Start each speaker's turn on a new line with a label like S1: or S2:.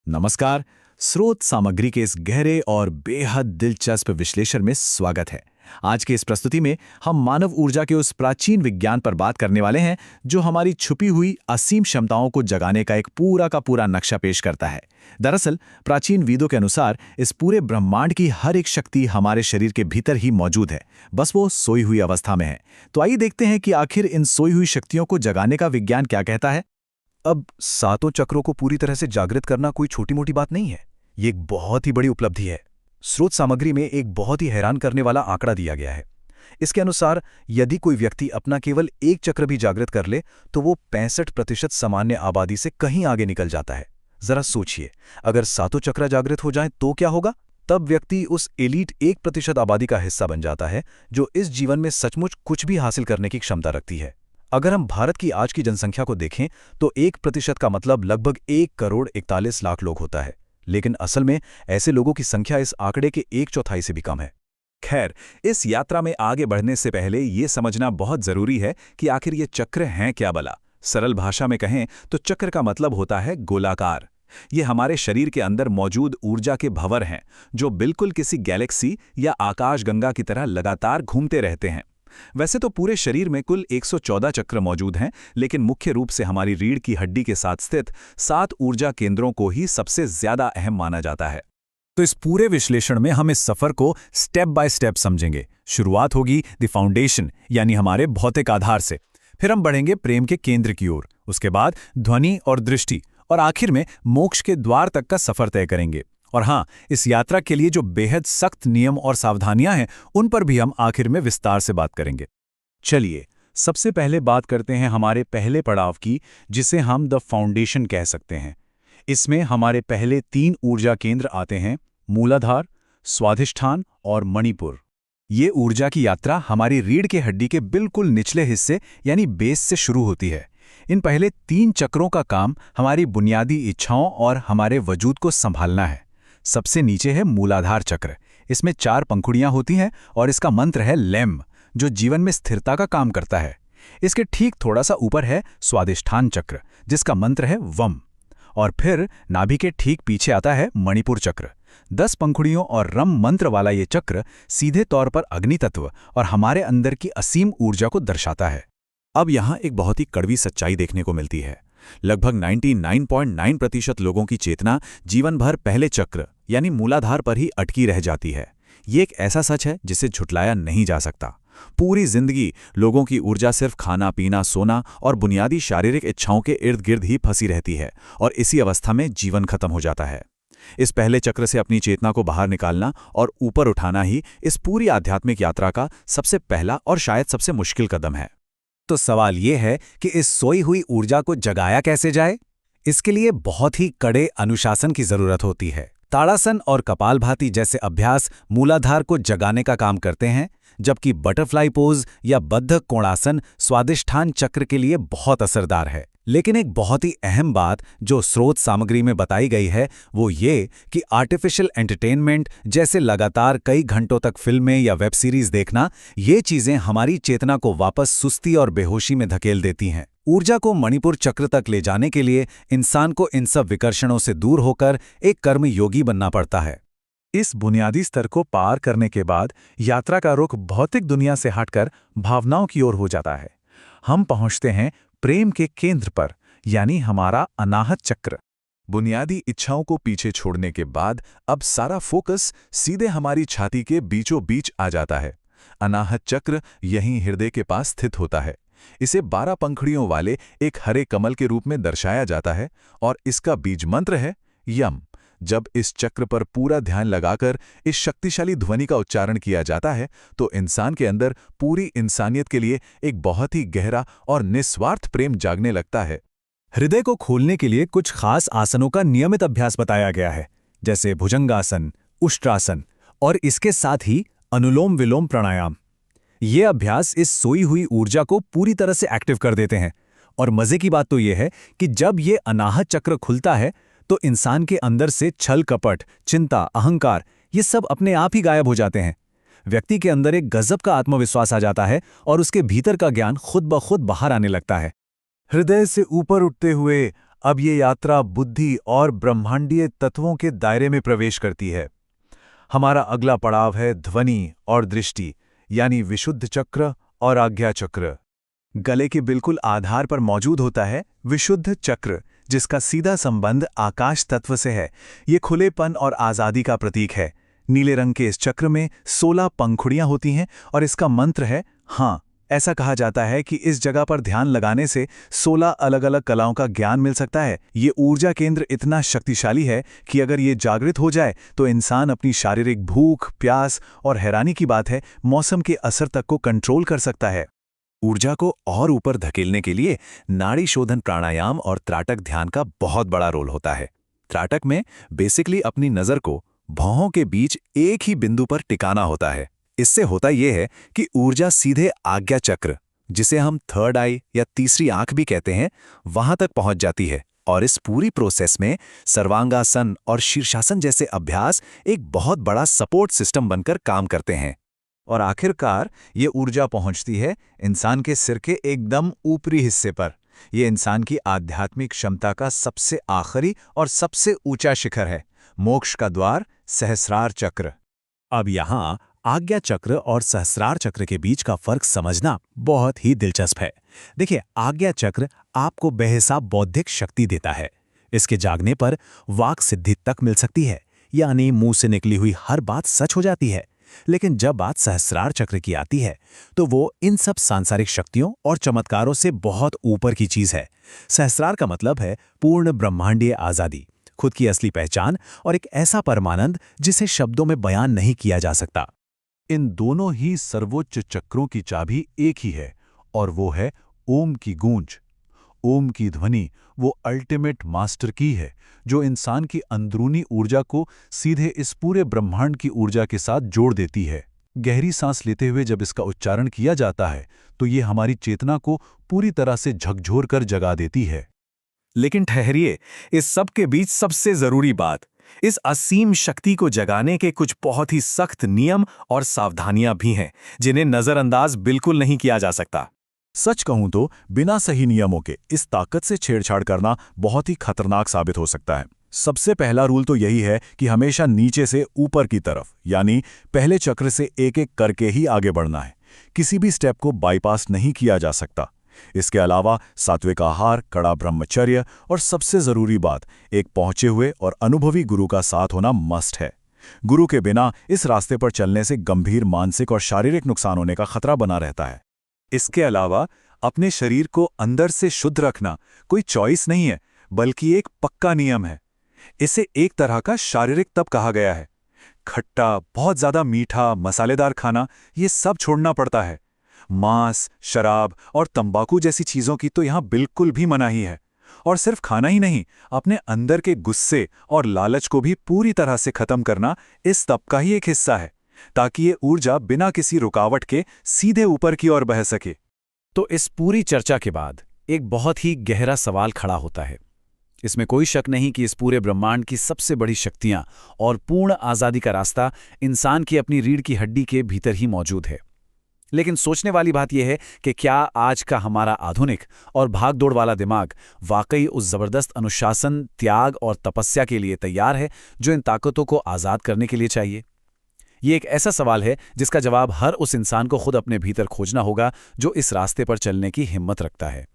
S1: नमस्कार। स्रोत सामग्री के इस गहरे और बेहद दिलचस्प विश्लेषण में स्वागत है। आज के इस प्रस्तुति में हम मानव ऊर्जा के उस प्राचीन विज्ञान पर बात करने वाले हैं जो हमारी छुपी हुई असीम क्षमताओं को जगाने का एक पूरा का पूरा नक्शा पेश करता है। दरअसल प्राचीन वेदों के अनुसार इस पूरे ब्रह्मांड की हर एक शक्ति हमारे शरीर के भीतर ही मौजूद है, बस वो सोई हुई अवस्था में है। तो आइए देखते हैं कि आखिर इन सोई हुई शक्तियों को जगाने का विज्ञान क्या कहता है।
S2: अब सातों चक्रों को पूरी तरह से जागृत करना कोई छोटी मोटी बात नहीं है। ये एक बहुत ही बड़ी उपलब्धि है। स्रोत सामग्री में एक बहुत ही हैरान करने वाला आंकड़ा दिया गया है। इसके अनुसार यदि कोई व्यक्ति अपना केवल एक चक्र भी जागृत कर ले तो वो 65% सामान्य आबादी से कहीं आगे निकल जाता है। जरा सोचिए, अगर सातों चक्र जागृत हो जाएं तो क्या होगा? तब व्यक्ति उस एलीट 1% आबादी का हिस्सा बन जाता है जो इस जीवन में सचमुच कुछ भी हासिल करने की क्षमता रखती है। अगर हम भारत की आज की जनसंख्या को देखें तो 1% का मतलब लगभग 1,41,00,000 लोग होता है, लेकिन असल में ऐसे लोगों की संख्या इस आंकड़े के 1/4 से भी कम है।
S3: खैर, इस यात्रा में आगे बढ़ने से पहले ये समझना बहुत जरूरी है कि आखिर ये चक्र हैं क्या भला। सरल भाषा में कहें तो चक्र का मतलब होता है गोलाकार। ये हमारे शरीर के अंदर मौजूद ऊर्जा के भंवर हैं जो बिल्कुल किसी गैलेक्सी या आकाशगंगा की तरह लगातार घूमते रहते हैं। वैसे तो पूरे शरीर में कुल 114 चक्र मौजूद हैं, लेकिन मुख्य रूप से हमारी रीढ़ की हड्डी के साथ स्थित 7 ऊर्जा केंद्रों को ही सबसे ज्यादा अहम माना जाता है।
S1: तो इस पूरे विश्लेषण में हम इस सफर को स्टेप बाय स्टेप समझेंगे। शुरुआत होगी द फाउंडेशन यानी हमारे भौतिक आधार से, फिर हम बढ़ेंगे प्रेम के केंद्र की ओर, उसके बाद ध्वनि और दृष्टि, और आखिर में मोक्ष के द्वार तक का सफर तय करेंगे। और हाँ, इस यात्रा के लिए जो बेहद सख्त नियम और सावधानियां हैं उन पर भी हम आखिर में विस्तार से बात करेंगे।
S2: चलिए, सबसे पहले बात करते हैं हमारे पहले पड़ाव की, जिसे हम द फाउंडेशन कह सकते हैं। इसमें हमारे पहले 3 ऊर्जा केंद्र आते हैं: मूलाधार, स्वाधिष्ठान और मणिपुर।
S1: ये ऊर्जा की यात्रा हमारी रीढ़ के हड्डी के बिल्कुल निचले हिस्से यानी बेस से शुरू होती है। इन पहले 3 चक्रों का काम हमारी बुनियादी इच्छाओं और हमारे वजूद को संभालना है। सबसे नीचे है मूलाधार चक्र। इसमें 4 पंखुड़ियां होती हैं और इसका मंत्र है लेम, जो जीवन में स्थिरता का काम करता है। इसके ठीक थोड़ा सा ऊपर है स्वादिष्ठान चक्र, जिसका मंत्र है वम। और फिर नाभि के ठीक पीछे आता है मणिपुर चक्र। 10 पंखुड़ियों और रम मंत्र वाला ये चक्र सीधे तौर पर अग्नि तत्व और हमारे अंदर की असीम ऊर्जा को दर्शाता है।
S3: अब यहाँ एक बहुत ही कड़वी सच्चाई देखने को मिलती है। लगभग 99.9% लोगों की चेतना जीवन भर पहले चक्र यानी मूलाधार पर ही अटकी रह जाती है। ये एक ऐसा सच है जिसे झुटलाया नहीं जा सकता। पूरी जिंदगी लोगों की ऊर्जा सिर्फ खाना पीना सोना और बुनियादी शारीरिक इच्छाओं के इर्द गिर्द ही फंसी रहती है और इसी अवस्था में जीवन खत्म हो जाता है। इस पहले चक्र से अपनी चेतना को बाहर निकालना और ऊपर उठाना ही इस पूरी आध्यात्मिक यात्रा का सबसे पहला और शायद सबसे मुश्किल कदम है।
S1: तो सवाल ये है कि इस सोई हुई ऊर्जा को जगाया कैसे जाए। इसके लिए बहुत ही कड़े अनुशासन की जरूरत होती है। ताड़ासन और कपालभाति जैसे अभ्यास मूलाधार को जगाने का काम करते हैं, जबकि बटरफ्लाई पोज या बद्ध कोणासन स्वादिष्ठान चक्र के लिए बहुत असरदार है। लेकिन एक बहुत ही अहम बात जो स्रोत सामग्री में बताई गई है वो ये कि आर्टिफिशियल एंटरटेनमेंट जैसे लगातार कई घंटों तक फिल्में या वेब सीरीज देखना, ये चीजें हमारी चेतना को वापस सुस्ती और बेहोशी में धकेल देती हैं। ऊर्जा को मणिपुर चक्र तक ले जाने के लिए इंसान को इन सब विकर्षणों से दूर होकर एक कर्म योगी बनना पड़ता है।
S2: इस बुनियादी स्तर को पार करने के बाद यात्रा का रुख भौतिक दुनिया से हटकर भावनाओं की ओर हो जाता है। हम पहुंचते हैं प्रेम के केंद्र पर, यानी हमारा अनाहत चक्र।
S3: बुनियादी इच्छाओं को पीछे छोड़ने के बाद अब सारा फोकस सीधे हमारी छाती के बीचों बीच आ जाता है। अनाहत चक्र यहीं हृदय के पास स्थित होता है। इसे 12 पंखुड़ियों वाले एक हरे कमल के रूप में दर्शाया जाता है और इसका बीज मंत्र है यम। जब इस चक्र पर पूरा ध्यान लगाकर इस शक्तिशाली ध्वनि का उच्चारण किया जाता है तो इंसान के अंदर पूरी इंसानियत के लिए एक बहुत ही गहरा और निस्वार्थ प्रेम जागने लगता है।
S1: हृदय को खोलने के लिए कुछ खास आसनों का नियमित अभ्यास बताया गया है, जैसे भुजंगासन, उष्ट्रासन और इसके साथ ही अनुलोम विलोम प्राणायाम। ये अभ्यास इस सोई हुई ऊर्जा को पूरी तरह से एक्टिव कर देते हैं। और मजे की बात तो यह है कि जब ये अनाहत चक्र खुलता है तो इंसान के अंदर से छल कपट, चिंता, अहंकार ये सब अपने आप ही गायब हो जाते हैं। व्यक्ति के अंदर एक गजब का आत्मविश्वास आ जाता है और उसके भीतर का ज्ञान खुद ब खुद बाहर आने लगता है।
S2: हृदय से ऊपर उठते हुए अब ये यात्रा बुद्धि और ब्रह्मांडीय तत्वों के दायरे में प्रवेश करती है। हमारा अगला पड़ाव है ध्वनि और दृष्टि, यानी विशुद्ध चक्र और आज्ञा चक्र। गले के बिल्कुल आधार पर मौजूद होता है विशुद्ध चक्र, जिसका सीधा संबंध आकाश तत्व से है। ये खुलेपन और आज़ादी का प्रतीक है। नीले रंग के इस चक्र में 16 पंखुड़ियां होती हैं और इसका मंत्र है हाँ। ऐसा कहा जाता है कि इस जगह पर ध्यान लगाने से 16 अलग अलग कलाओं का ज्ञान मिल सकता है। ये ऊर्जा केंद्र इतना शक्तिशाली है कि अगर ये जागृत हो जाए तो इंसान अपनी शारीरिक भूख, प्यास और हैरानी की बात है, मौसम के असर तक को कंट्रोल कर सकता है।
S3: ऊर्जा को और ऊपर धकेलने के लिए नाड़ी शोधन प्राणायाम और त्राटक ध्यान का बहुत बड़ा रोल होता है। त्राटक में बेसिकली अपनी नज़र को भौहों के बीच एक ही बिंदु पर टिकाना होता है। इससे होता यह है कि ऊर्जा सीधे आज्ञा चक्र, जिसे हम थर्ड आई या तीसरी आंख भी कहते हैं, वहां तक पहुंच जाती है। और इस पूरी प्रोसेस में सर्वांगासन और शीर्षासन जैसे अभ्यास एक बहुत बड़ा सपोर्ट सिस्टम बनकर काम करते हैं।
S2: और आखिरकार ये ऊर्जा पहुंचती है इंसान के सिर के एकदम ऊपरी हिस्से पर। ये इंसान की आध्यात्मिक क्षमता का सबसे आखिरी और सबसे ऊंचा शिखर है, मोक्ष का द्वार, सहस्रार चक्र।
S3: अब यहाँ आज्ञा चक्र और सहस्रार चक्र के बीच का फर्क समझना बहुत ही दिलचस्प है। देखिए, आज्ञा चक्र आपको बेहिसाब बौद्धिक शक्ति देता है। इसके जागने पर वाक सिद्धि तक मिल सकती है, यानी मुंह से निकली हुई हर बात सच हो जाती है। लेकिन जब बात सहस्रार चक्र की आती है तो वो इन सब सांसारिक शक्तियों और चमत्कारों से बहुत ऊपर की चीज है। सहस्रार का मतलब है पूर्ण ब्रह्मांडीय आजादी, खुद की असली पहचान और एक ऐसा परमानंद जिसे शब्दों में बयान नहीं किया जा सकता।
S2: इन दोनों ही सर्वोच्च चक्रों की चाबी एक ही है, और वो है ओम की गूंज। ओम की ध्वनि वो अल्टीमेट मास्टर की है, जो इंसान की अंदरूनी ऊर्जा को सीधे इस पूरे ब्रह्मांड की ऊर्जा के साथ जोड़ देती है। गहरी सांस लेते हुए जब इसका उच्चारण किया जाता है तो ये हमारी चेतना को पूरी तरह से झकझोर कर जगा देती है।
S3: लेकिन ठहरिए, इस सब के बीच सबसे जरूरी बात, इस असीम शक्ति को जगाने के कुछ बहुत ही सख्त नियम और सावधानियां भी हैं, जिन्हें नजरअंदाज बिल्कुल नहीं किया जा सकता।
S2: सच कहूं तो बिना सही नियमों के इस ताकत से छेड़छाड़ करना बहुत ही खतरनाक साबित हो सकता है। सबसे पहला रूल तो यही है कि हमेशा नीचे से ऊपर की तरफ, यानी पहले चक्र से एक एक करके ही आगे बढ़ना है। किसी भी स्टेप को बाईपास नहीं किया जा सकता। इसके अलावा सात्विक आहार, कड़ा ब्रह्मचर्य और सबसे जरूरी बात, एक पहुंचे हुए और अनुभवी गुरु का साथ होना मस्ट है। गुरु के बिना इस रास्ते पर चलने से गंभीर मानसिक और शारीरिक नुकसान होने का खतरा बना रहता है। इसके अलावा अपने शरीर को अंदर से शुद्ध रखना कोई चॉइस नहीं है, बल्कि एक पक्का नियम है। इसे एक तरह का शारीरिक तप कहा गया है। खट्टा, बहुत ज्यादा मीठा, मसालेदार खाना, ये सब छोड़ना पड़ता है। मांस, शराब और तंबाकू जैसी चीजों की तो यहां बिल्कुल भी मनाही है। और सिर्फ खाना ही नहीं, अपने अंदर के गुस्से और लालच को भी पूरी तरह से खत्म करना इस तप का ही एक हिस्सा है, ताकि ये ऊर्जा बिना किसी रुकावट के सीधे ऊपर की ओर बह सके।
S1: तो इस पूरी चर्चा के बाद एक बहुत ही गहरा सवाल खड़ा होता है। इसमें कोई शक नहीं कि इस पूरे ब्रह्मांड की सबसे बड़ी शक्तियां और पूर्ण आज़ादी का रास्ता इंसान की अपनी रीढ़ की हड्डी के भीतर ही मौजूद है। लेकिन सोचने वाली बात यह है कि क्या आज का हमारा आधुनिक और भागदौड़ वाला दिमाग वाकई उस जबरदस्त अनुशासन, त्याग और तपस्या के लिए तैयार है जो इन ताकतों को आज़ाद करने के लिए चाहिए? ये एक ऐसा सवाल है जिसका जवाब हर उस इंसान को खुद अपने भीतर खोजना होगा जो इस रास्ते पर चलने की हिम्मत रखता है।